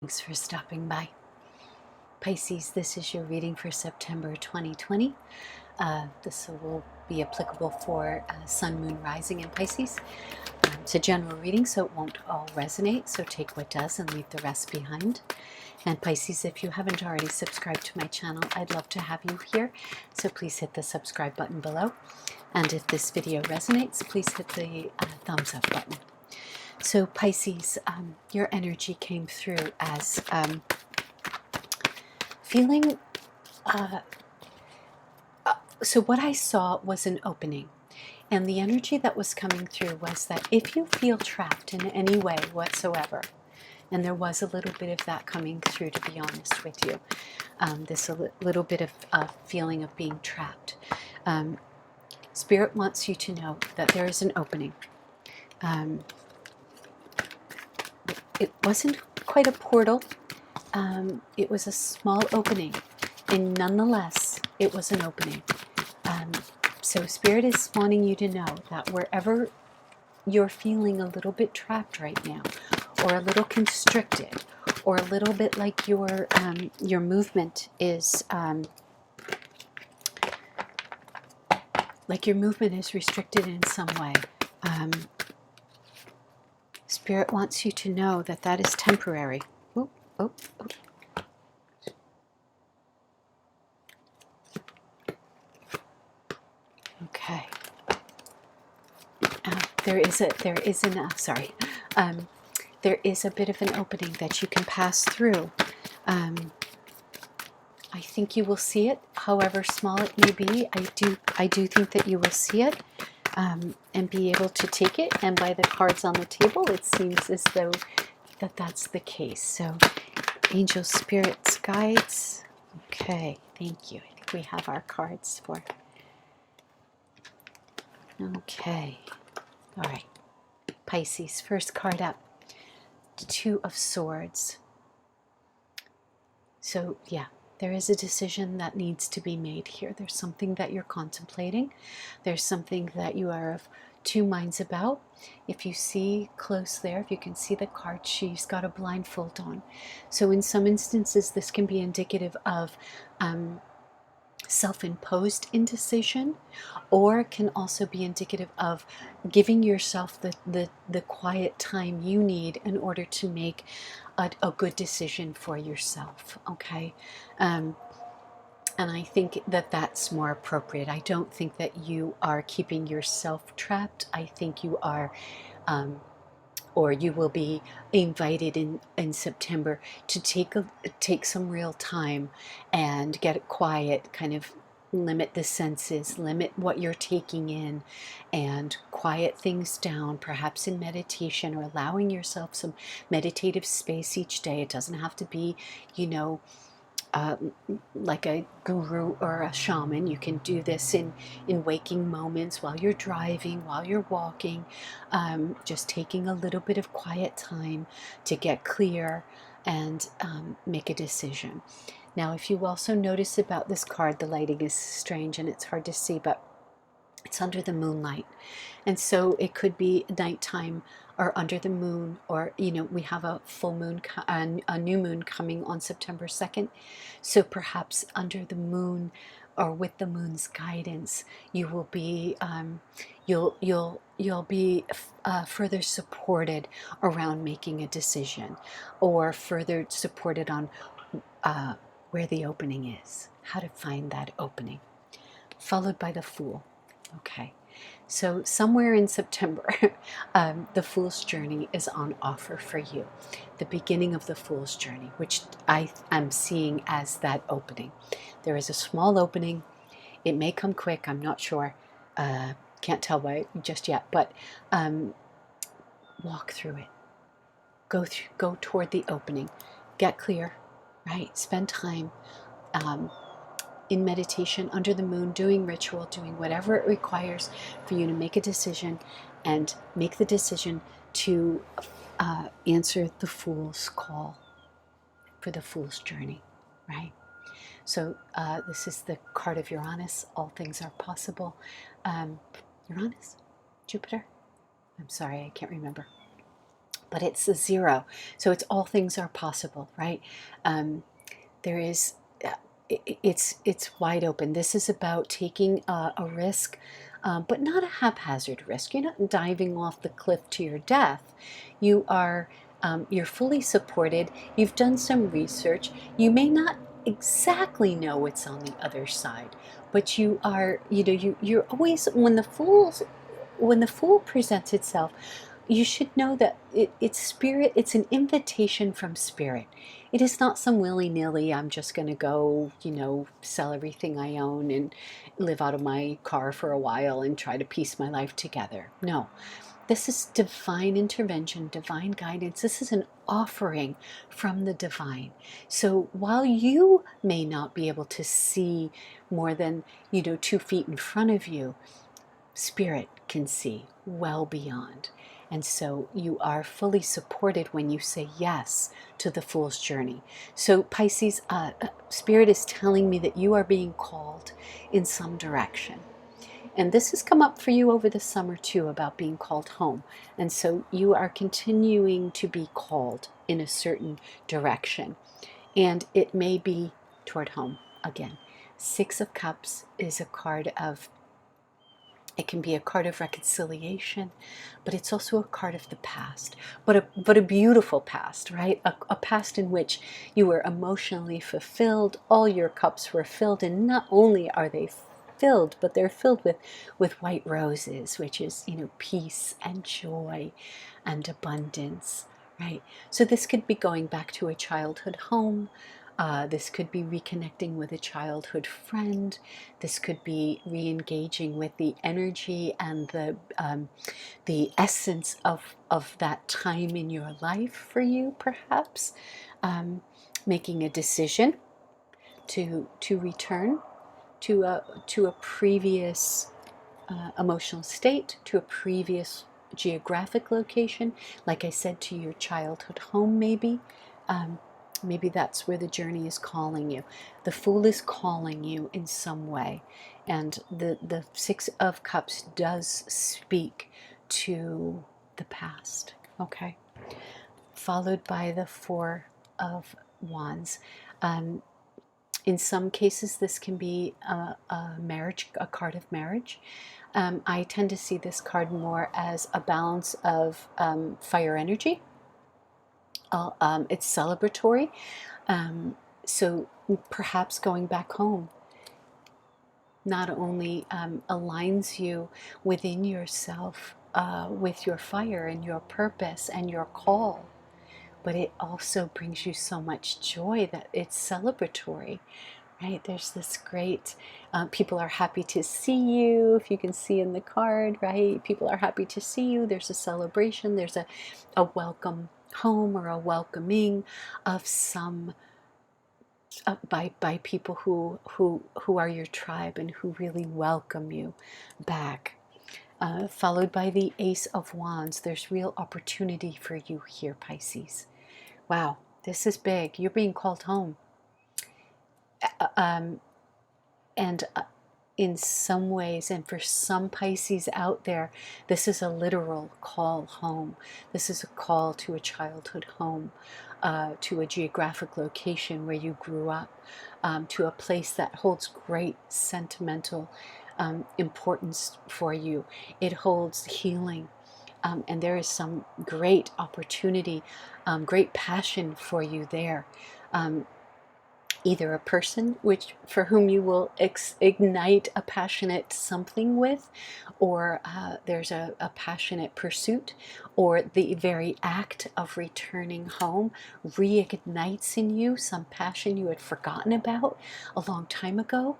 Thanks for stopping by. Pisces, this is your reading for September 2020. This will be applicable for Sun, Moon, Rising in Pisces. It's a general reading, so it won't all resonate, so take what does and leave the rest behind. And Pisces, if you haven't already subscribed to my channel, I'd love to have you here, so please hit the subscribe button below. And if this video resonates, please hit the thumbs up button. So Pisces, your energy came through as feeling, so what I saw was an opening. And the energy that was coming through was that if you feel trapped in any way whatsoever, and there was a little bit of that coming through, to be honest with you, this little bit of feeling of being trapped. Spirit wants you to know that there is an opening. It wasn't quite a portal. It was a small opening, and nonetheless, it was an opening. So Spirit is wanting you to know that wherever you're feeling a little bit trapped right now, or a little constricted, or a little bit like your movement is restricted in some way. Spirit wants you to know that that is temporary. Oh, oh, oh. Okay. There is a bit of an opening that you can pass through. I think you will see it, however small it may be. I do think that you will see it and be able to take it. And by the cards on the table, it seems as though that's the case. So, angel, spirits, guides. Okay, thank you. I think we have our cards for. Okay, all right. Pisces, first card up. Two of Swords. So, yeah. There is a decision that needs to be made here. There's something that you're contemplating. There's something that you are of two minds about. If you see close there, if you can see the card, she's got a blindfold on. So in some instances, this can be indicative of self-imposed indecision, or can also be indicative of giving yourself the quiet time you need in order to make a good decision for yourself. Okay. And I think that that's more appropriate. I don't think that you are keeping yourself trapped. I think you are or you will be invited in September to take some real time and get it quiet, kind of limit the senses, limit what you're taking in, and quiet things down, perhaps in meditation, or allowing yourself some meditative space each day. It doesn't have to be, like a guru or a shaman. You can do this in waking moments, while you're driving, while you're walking, just taking a little bit of quiet time to get clear and make a decision. Now, if you also notice about this card, the lighting is strange and it's hard to see, but it's under the moonlight. And so it could be nighttime or under the moon, or, we have a full moon, a new moon coming on September 2nd. So perhaps under the moon, or with the moon's guidance, you will be, you'll be further supported around making a decision, or further supported on where the opening is, how to find that opening, followed by the Fool. Okay, so somewhere in September, the Fool's Journey is on offer for you. The beginning of the Fool's Journey, which I'm seeing as that opening. There is a small opening. It may come quick. I'm not sure. Can't tell by just yet. But walk through it. Go toward the opening. Get clear. Right. Spend time. In meditation, under the moon, doing ritual, doing whatever it requires for you to make a decision, and make the decision to answer the Fool's call for the Fool's Journey, right? So this is the card of Uranus. All things are possible. Uranus? Jupiter? I'm sorry, I can't remember. but it's a 0. So it's all things are possible, right? There is, it's wide open. This is about taking a risk, but not a haphazard risk. You're not diving off the cliff to your death. You are, you're fully supported. You've done some research. You may not exactly know what's on the other side, but you are, you're always, when the fool presents itself, you should know that it's spirit. It's an invitation from spirit. It is not some willy-nilly, I'm just going to go, sell everything I own and live out of my car for a while and try to piece my life together. No, this is divine intervention, divine guidance. This is an offering from the divine. So while you may not be able to see more than, 2 feet in front of you, spirit can see well beyond. And so you are fully supported when you say yes to the Fool's Journey. So Pisces, Spirit is telling me that you are being called in some direction. And this has come up for you over the summer too, about being called home. And so you are continuing to be called in a certain direction. And it may be toward home again. 6 of Cups is a card of, it can be a card of reconciliation, but it's also a card of the past, but a beautiful past, right? A past in which you were emotionally fulfilled, all your cups were filled, and not only are they filled, but they're filled with white roses, which is, peace and joy and abundance, right? So this could be going back to a childhood home. This could be reconnecting with a childhood friend. This could be re-engaging with the energy and the essence of that time in your life for you, perhaps. Making a decision to return to a previous emotional state, to a previous geographic location. Like I said, to your childhood home, maybe. Maybe that's where the journey is calling you. The Fool is calling you in some way. And the 6 of Cups does speak to the past, okay? Followed by the 4 of Wands. In some cases, this can be a card of marriage. I tend to see this card more as a balance of fire energy. It's celebratory. So perhaps going back home not only aligns you within yourself with your fire and your purpose and your call, but it also brings you so much joy that it's celebratory, right? There's this great, people are happy to see you, if you can see in the card, right? People are happy to see you. There's a celebration. There's a welcome home or a welcoming of some, by people who are your tribe and who really welcome you back. Followed by the Ace of Wands. There's real opportunity for you here, Pisces. Wow, this is big. You're being called home. And in some ways, and for some Pisces out there, this is a literal call home. This is a call to a childhood home, to a geographic location where you grew up, to a place that holds great sentimental importance for you. It holds healing. And there is some great opportunity, great passion for you there. Either a person for whom you will ignite a passionate something with, or there's a passionate pursuit, or the very act of returning home reignites in you some passion you had forgotten about a long time ago.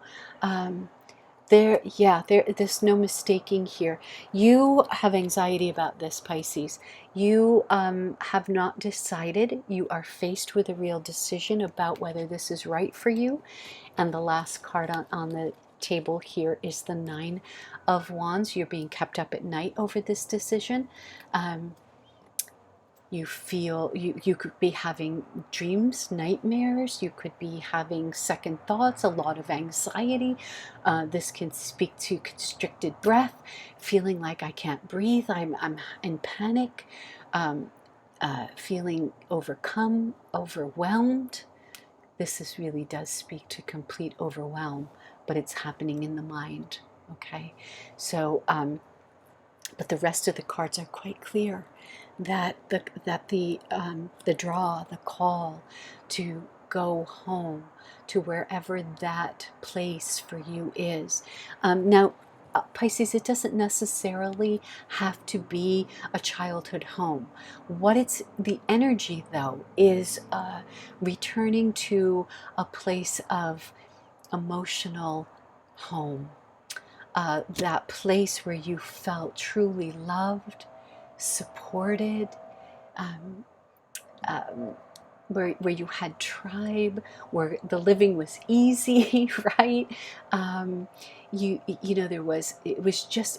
There's no mistaking here. You have anxiety about this, Pisces. You have not decided. You are faced with a real decision about whether this is right for you. And the last card on the table here is the 9 of Wands. You're being kept up at night over this decision. You feel you could be having dreams, nightmares. You could be having second thoughts, a lot of anxiety. This can speak to constricted breath, feeling like I can't breathe. I'm in panic. feeling overcome, overwhelmed. Really does speak to complete overwhelm, but it's happening in the mind. Okay, so but the rest of the cards are quite clear that the draw, the call to go home to wherever that place for you is. Now, Pisces, it doesn't necessarily have to be a childhood home. What it's the energy though is returning to a place of emotional home, that place where you felt truly loved, supported, um, um, where you had tribe, where the living was easy, right? You know,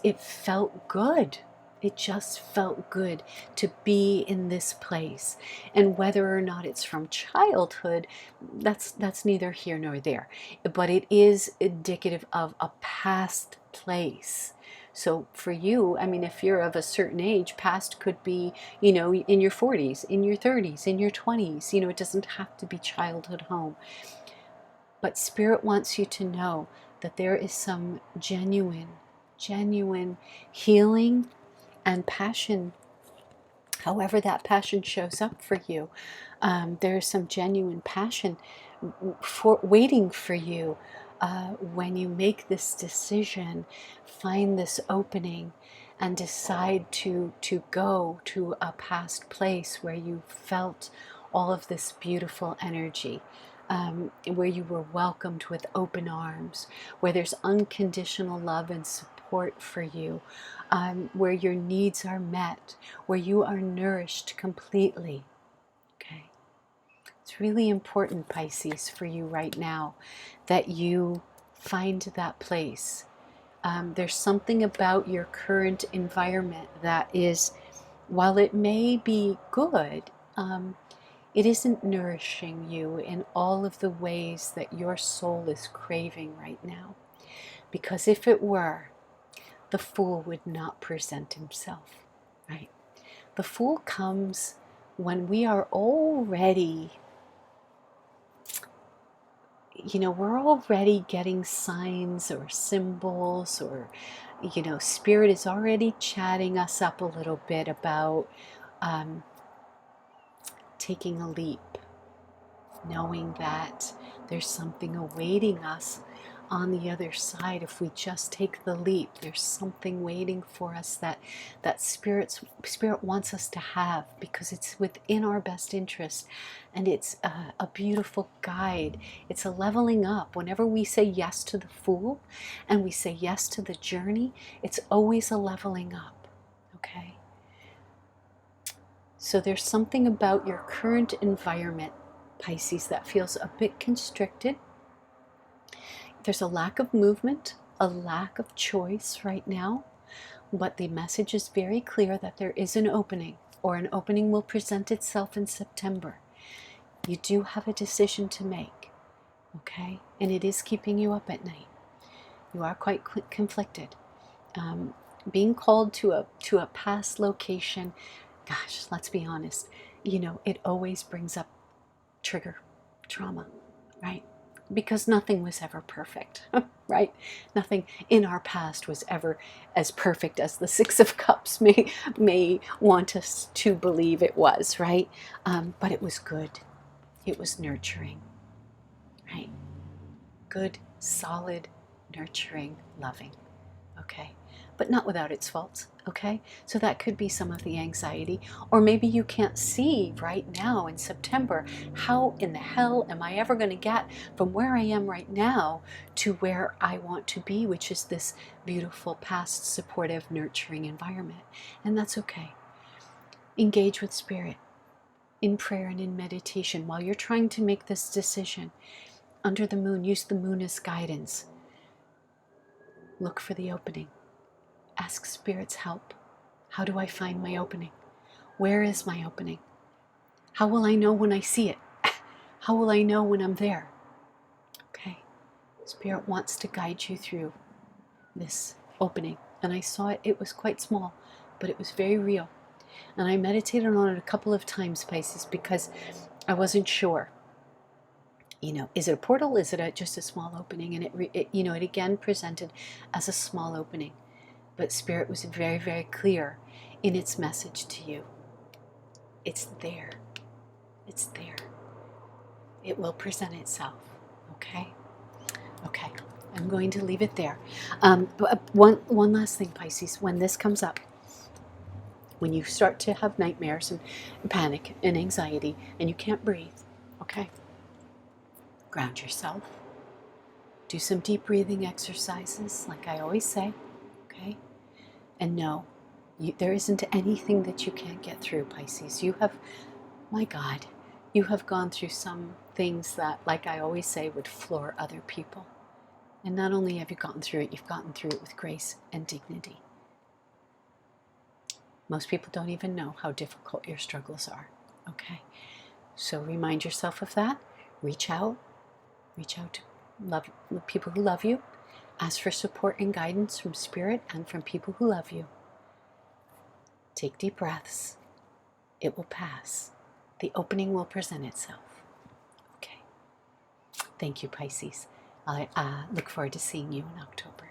it felt good. It just felt good to be in this place. And whether or not it's from childhood, that's neither here nor there. But it is indicative of a past place. So for you, I mean, if you're of a certain age, past could be, you know, in your 40s, in your 30s, in your 20s. You know, it doesn't have to be childhood home. But Spirit wants you to know that there is some genuine healing and passion, however that passion shows up for you. There's some genuine passion for waiting for you when you make this decision, find this opening, and decide to go to a past place where you felt all of this beautiful energy. Where you were welcomed with open arms, where there's unconditional love and support for you, where your needs are met, where you are nourished completely. Okay. It's really important, Pisces, for you right now that you find that place. There's something about your current environment that is, while it may be good, it isn't nourishing you in all of the ways that your soul is craving right now. Because if it were, the fool would not present himself, right? The fool comes when we are already, you know, we're already getting signs or symbols, or, you know, Spirit is already chatting us up a little bit about taking a leap, knowing that there's something awaiting us on the other side. If we just take the leap, there's something waiting for us that Spirit wants us to have, because it's within our best interest, and it's a beautiful guide. It's a leveling up. Whenever we say yes to the fool and we say yes to the journey, it's always a leveling up. Okay, so there's something about your current environment, Pisces, that feels a bit constricted. There's a lack of movement, a lack of choice right now, but the message is very clear that there is an opening, or an opening will present itself in September. You do have a decision to make, okay? And it is keeping you up at night. You are quite conflicted. Being called to a past location, gosh, let's be honest, you know, it always brings up trigger trauma, right? Because nothing was ever perfect, right? Nothing in our past was ever as perfect as the Six of Cups may want us to believe it was, right? But it was good. It was nurturing, right? Good, solid, nurturing, loving, okay? But not without its faults, okay? So that could be some of the anxiety. Or maybe you can't see right now in September, how in the hell am I ever going to get from where I am right now to where I want to be, which is this beautiful, past, supportive, nurturing environment. And that's okay. Engage with Spirit in prayer and in meditation while you're trying to make this decision. Under the moon, use the moon as guidance. Look for the opening. Ask Spirit's help. How do I find my opening? Where is my opening? How will I know when I see it? How will I know when I'm there? Okay. Spirit wants to guide you through this opening. And I saw it. It was quite small, but it was very real. And I meditated on it a couple of times, Pisces, because I wasn't sure. Is it a portal? Is it just a small opening? And it again presented as a small opening. But Spirit was very, very clear in its message to you. It's there. It's there. It will present itself. Okay? Okay. I'm going to leave it there. One last thing, Pisces. When this comes up, when you start to have nightmares and panic and anxiety and you can't breathe, okay? Ground yourself. Do some deep breathing exercises, like I always say, okay? And no, there isn't anything that you can't get through, Pisces. My God, you have gone through some things that, like I always say, would floor other people. And not only have you gotten through it, you've gotten through it with grace and dignity. Most people don't even know how difficult your struggles are, okay? So remind yourself of that. Reach out to people who love you. Ask for support and guidance from Spirit and from people who love you. Take deep breaths. It will pass. The opening will present itself. Okay. Thank you, Pisces. I look forward to seeing you in October.